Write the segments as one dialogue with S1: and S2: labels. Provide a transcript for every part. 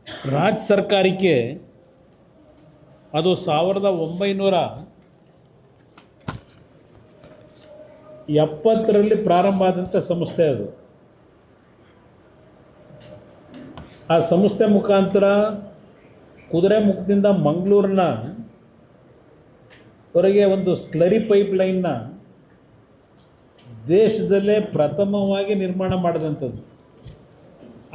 S1: ರಾಜ್ಯ ಸರ್ಕಾರಕ್ಕೆ ಅದು 1970ರಲ್ಲಿ ಪ್ರಾರಂಭ ಆದಂಥ ಸಂಸ್ಥೆ ಅದು. ಆ ಸಂಸ್ಥೆ ಮುಖಾಂತರ ಕುದುರೆಮುಖದಿಂದ ಮಂಗಳೂರಿನ ವರೆಗೆ ಒಂದು ಸ್ಲರಿ ಪೈಪ್ಲೈನ್ನ ದೇಶದಲ್ಲೇ ಪ್ರಥಮವಾಗಿ ನಿರ್ಮಾಣ ಮಾಡಿದಂಥದ್ದು.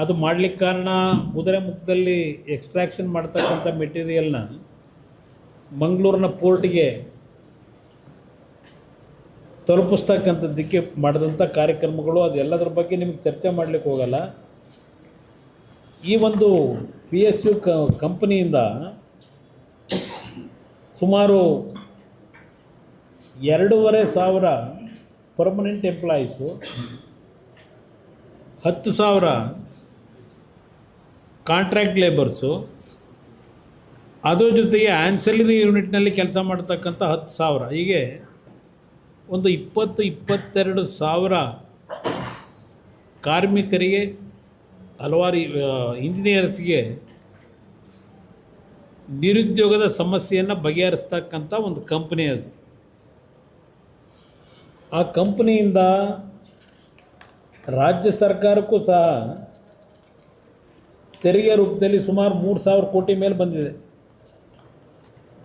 S1: ಅದು ಮಾಡಲಿಕ್ಕೆ ಕಾರಣ ಕುದುರೆಮುಖದಲ್ಲಿ ಎಕ್ಸ್ಟ್ರಾಕ್ಷನ್ ಮಾಡ್ತಕ್ಕಂಥ ಮೆಟೀರಿಯಲ್ನ ಮಂಗಳೂರಿನ ಪೋರ್ಟ್ಗೆ ತಲುಪಿಸ್ತಕ್ಕಂಥದ್ದಕ್ಕೆ ಮಾಡಿದಂಥ ಕಾರ್ಯಕ್ರಮಗಳು. ಅದೆಲ್ಲದರ ಬಗ್ಗೆ ನಿಮಗೆ ಚರ್ಚೆ ಮಾಡಲಿಕ್ಕೆ ಹೋಗಲ್ಲ. ಈ ಒಂದು PSU ಕಂಪನಿಯಿಂದ ಸುಮಾರು 2,500 ಪರ್ಮನೆಂಟ್ ಎಂಪ್ಲಾಯೀಸು, 10,000 ಕಾಂಟ್ರಾಕ್ಟ್ ಲೇಬರ್ಸು, ಅದ್ರ ಜೊತೆಗೆ ಆನ್ಸಲರಿ ಯೂನಿಟ್ನಲ್ಲಿ ಕೆಲಸ ಮಾಡ್ತಕ್ಕಂಥ 10,000, ಹೀಗೆ ಒಂದು 22,000 ಕಾರ್ಮಿಕರಿಗೆ, ಹಲವಾರು ಇಂಜಿನಿಯರ್ಸ್ಗೆ ನಿರುದ್ಯೋಗದ ಸಮಸ್ಯೆಯನ್ನು ಬಗೆಹರಿಸ್ತಕ್ಕಂಥ ಒಂದು ಕಂಪನಿ ಅದು. ಆ ಕಂಪನಿಯಿಂದ ರಾಜ್ಯ ಸರ್ಕಾರಕ್ಕೂ ಸಹ ತೆರಿಗೆ ರೂಪದಲ್ಲಿ ಸುಮಾರು 3,000 ಕೋಟಿ ಮೇಲೆ ಬಂದಿದೆ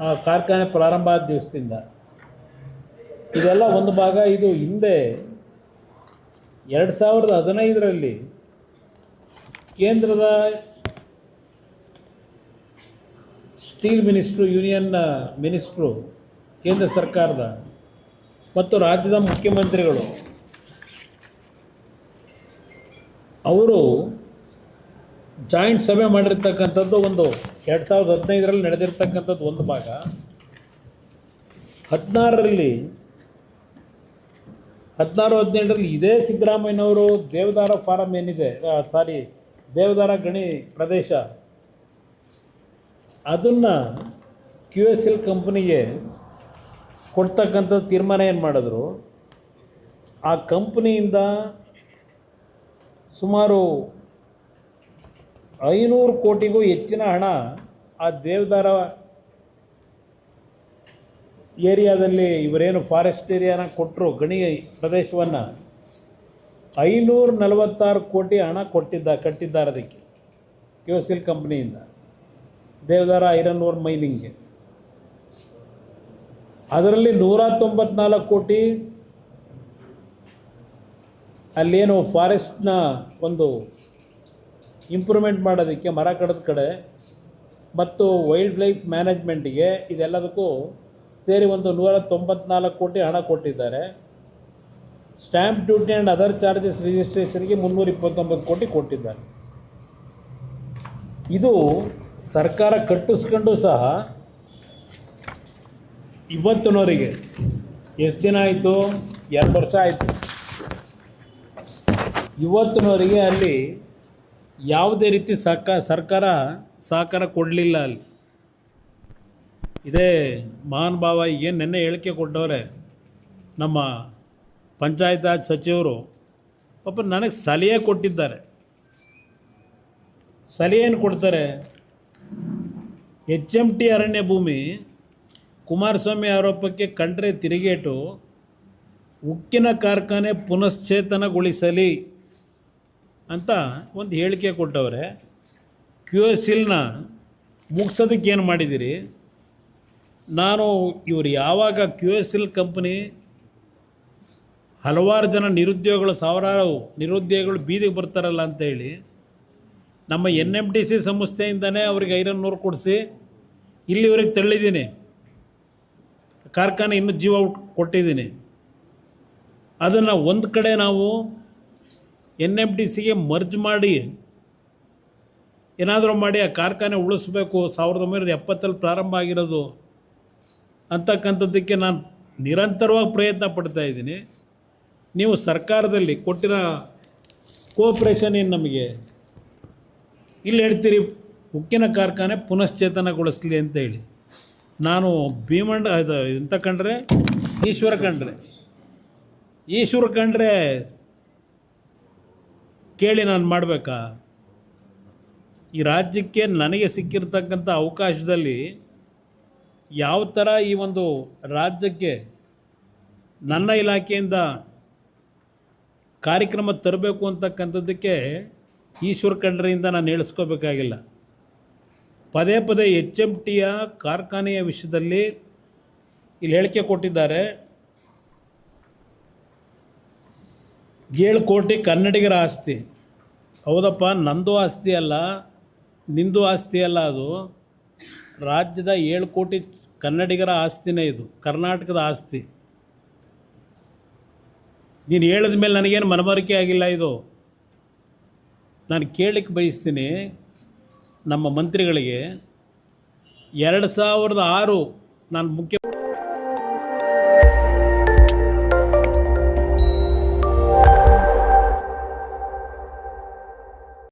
S1: ಆ ಕಾರ್ಖಾನೆ ಪ್ರಾರಂಭ ಆದ ದಿವಸದಿಂದ. ಇದೆಲ್ಲ ಒಂದು ಭಾಗ. ಇದು ಹಿಂದೆ 2015ರಲ್ಲಿ ಕೇಂದ್ರದ ಸ್ಟೀಲ್ ಮಿನಿಸ್ಟ್ರು, ಯೂನಿಯನ್ ಮಿನಿಸ್ಟ್ರು, ಕೇಂದ್ರ ಸರ್ಕಾರದ ಮತ್ತು ರಾಜ್ಯದ ಮುಖ್ಯಮಂತ್ರಿಗಳು ಅವರು ಜಾಯಿಂಟ್ ಸಭೆ ಮಾಡಿರ್ತಕ್ಕಂಥದ್ದು ಒಂದು 2015ರಲ್ಲಿ ನಡೆದಿರ್ತಕ್ಕಂಥದ್ದು ಒಂದು ಭಾಗ. 16-17ರಲ್ಲಿ ಇದೇ ಸಿದ್ದರಾಮಯ್ಯನವರು ದೇವದಾರ ಫಾರಂ ಏನಿದೆ, ದೇವದಾರ ಗಣಿ ಪ್ರದೇಶ, ಅದನ್ನು QSL ಕಂಪ್ನಿಗೆ ಕೊಡ್ತಕ್ಕಂಥ ತೀರ್ಮಾನ ಏನು ಮಾಡಿದ್ರು. ಆ ಕಂಪ್ನಿಯಿಂದ ಸುಮಾರು 500 ಕೋಟಿಗೂ ಹೆಚ್ಚಿನ ಹಣ ಆ ದೇವದಾರ ಏರಿಯಾದಲ್ಲಿ ಇವರೇನು ಫಾರೆಸ್ಟ್ ಏರಿಯಾನ ಕೊಟ್ಟರು, ಗಣಿ ಪ್ರದೇಶವನ್ನು 546 ಕೋಟಿ ಹಣ ಕಟ್ಟಿದ್ದಾರೆ ಅದಕ್ಕೆ QSL ಕಂಪ್ನಿಯಿಂದ ದೇವದಾರ ಐರನ್ ಓರ್ ಮೈನಿಂಗ್ಗೆ. ಅದರಲ್ಲಿ 194 ಕೋಟಿ ಅಲ್ಲೇನು ಫಾರೆಸ್ಟ್ನ ಒಂದು ಇಂಪ್ರೂವ್ಮೆಂಟ್ ಮಾಡೋದಕ್ಕೆ, ಮರ ಕಡಿದ ಕಡೆ ಮತ್ತು ವೈಲ್ಡ್ ಲೈಫ್ ಮ್ಯಾನೇಜ್ಮೆಂಟಿಗೆ, ಇದೆಲ್ಲದಕ್ಕೂ ಸೇರಿ ಒಂದು 194 ಕೋಟಿ ಹಣ ಕೊಟ್ಟಿದ್ದಾರೆ. Stamp duty and other charges ರಿಜಿಸ್ಟ್ರೇಷನ್ಗೆ 329 ಕೋಟಿ ಕೊಟ್ಟಿದ್ದಾರೆ. ಇದು ಸರ್ಕಾರ ಕಟ್ಟಿಸ್ಕೊಂಡು ಸಹ ಇವತ್ತಿನವರೆಗೆ ಎಷ್ಟು ದಿನ ಆಯಿತು? 2 ವರ್ಷ ಆಯಿತು. ಇವತ್ತಿನವರೆಗೆ ಅಲ್ಲಿ ಯಾವುದೇ ರೀತಿ ಸರ್ಕಾರ ಸಹಕಾರ ಕೊಡಲಿಲ್ಲ. ಅಲ್ಲಿ ಇದೇ ಮಹಾನ್ ಭಾವ ಏನು ನೆನ್ನೆ ಹೇಳಿಕೆ ಕೊಟ್ಟವ್ರೆ ನಮ್ಮ ಪಂಚಾಯತ್ ರಾಜ್ ಸಚಿವರು, ಪಾಪ ನನಗೆ ಸಲಹೆ ಕೊಟ್ಟಿದ್ದಾರೆ. ಸಲಹೆಯನ್ನು ಕೊಡ್ತಾರೆ, HMT ಅರಣ್ಯ ಭೂಮಿ ಕುಮಾರಸ್ವಾಮಿ ಆರೋಪಕ್ಕೆ ಕಂಡ್ರೆ ತಿರುಗೇಟು, ಉಕ್ಕಿನ ಕಾರ್ಖಾನೆ ಪುನಶ್ಚೇತನಗೊಳಿಸಲಿ ಅಂತ ಒಂದು ಹೇಳಿಕೆ ಕೊಟ್ಟವ್ರೆ. QSLನ ಮುಗಿಸೋದಕ್ಕೆ ಏನು ಮಾಡಿದ್ದೀರಿ? ನಾನು ಇವರು ಯಾವಾಗ QSL ಕಂಪ್ನಿ ಹಲವಾರು ಜನ ನಿರುದ್ಯೋಗಿಗಳು, ಸಾವಿರಾರು ನಿರುದ್ಯೋಗಿಗಳು ಬೀದಿಗೆ ಬರ್ತಾರಲ್ಲ ಅಂತೇಳಿ ನಮ್ಮ NMDC ಸಂಸ್ಥೆಯಿಂದನೇ ಅವ್ರಿಗೆ ಐರನ್ ಓರ್ ಕೊಡಿಸಿ ಇಲ್ಲಿವರೆಗೆ ತಳ್ಳಿದ್ದೀನಿ. ಕಾರ್ಖಾನೆ ಇನ್ನೂ ಜೀವ ಕೊಟ್ಟಿದ್ದೀನಿ. ಅದನ್ನು ಒಂದು ಕಡೆ ನಾವು NMDCಗೆ ಮರ್ಜ್ ಮಾಡಿ ಏನಾದರೂ ಮಾಡಿ ಆ ಕಾರ್ಖಾನೆ ಉಳಿಸ್ಬೇಕು, 1970ರಲ್ಲಿ ಪ್ರಾರಂಭ ಆಗಿರೋದು ಅಂತಕ್ಕಂಥದ್ದಕ್ಕೆ ನಾನು ನಿರಂತರವಾಗಿ ಪ್ರಯತ್ನ ಪಡ್ತಾಯಿದ್ದೀನಿ. ನೀವು ಸರ್ಕಾರದಲ್ಲಿ ಕೊಟ್ಟಿರೋ ಕೋಆಪ್ರೇಷನ್ ಏನು ನಮಗೆ ಇಲ್ಲಿ ಹೇಳ್ತೀರಿ ಉಕ್ಕಿನ ಕಾರ್ಖಾನೆ ಪುನಶ್ಚೇತನಗೊಳಿಸಲಿ ಅಂತ ಹೇಳಿ. ನಾನು ಭೀಮಣ್ಣ ಎಂತ ಕಂಡ್ರೆ ಈಶ್ವರ ಕಂಡ್ರೆ ಕೇಳಿ ನಾನು ಮಾಡಬೇಕಾ? ಈ ರಾಜ್ಯಕ್ಕೆ ನನಗೆ ಸಿಕ್ಕಿರ್ತಕ್ಕಂಥ ಅವಕಾಶದಲ್ಲಿ ಯಾವ ಥರ ಈ ಒಂದು ರಾಜ್ಯಕ್ಕೆ ನನ್ನ ಇಲಾಖೆಯಿಂದ ಕಾರ್ಯಕ್ರಮ ತರಬೇಕು ಅಂತಕ್ಕಂಥದ್ದಕ್ಕೆ ಈಶ್ವರ ಖಂಡ್ರೆಯಿಂದ ನಾನು ಹೇಳಿಸ್ಕೋಬೇಕಾಗಿಲ್ಲ. ಪದೇ ಪದೇ HMTಯ ಕಾರ್ಖಾನೆಯ ವಿಷಯದಲ್ಲಿ ಇಲ್ಲಿ ಹೇಳಿಕೆ ಕೊಟ್ಟಿದ್ದಾರೆ. 7 ಕೋಟಿ ಕನ್ನಡಿಗರ ಆಸ್ತಿ. ಹೌದಪ್ಪ, ನಂದು ಆಸ್ತಿ ಅಲ್ಲ, ನಿಂದು ಆಸ್ತಿ ಅಲ್ಲ, ಅದು ರಾಜ್ಯದ 7 ಕೋಟಿ ಕನ್ನಡಿಗರ ಆಸ್ತಿನೇ. ಇದು ಕರ್ನಾಟಕದ ಆಸ್ತಿ. ನೀನು ಹೇಳಿದ ಮೇಲೆ ನನಗೇನು ಮನವರಿಕೆ ಆಗಿಲ್ಲ. ಇದು ನಾನು ಕೇಳಲಿಕ್ಕೆ ಬಯಸ್ತೀನಿ ನಮ್ಮ ಮಂತ್ರಿಗಳಿಗೆ. 2006 ನಾನು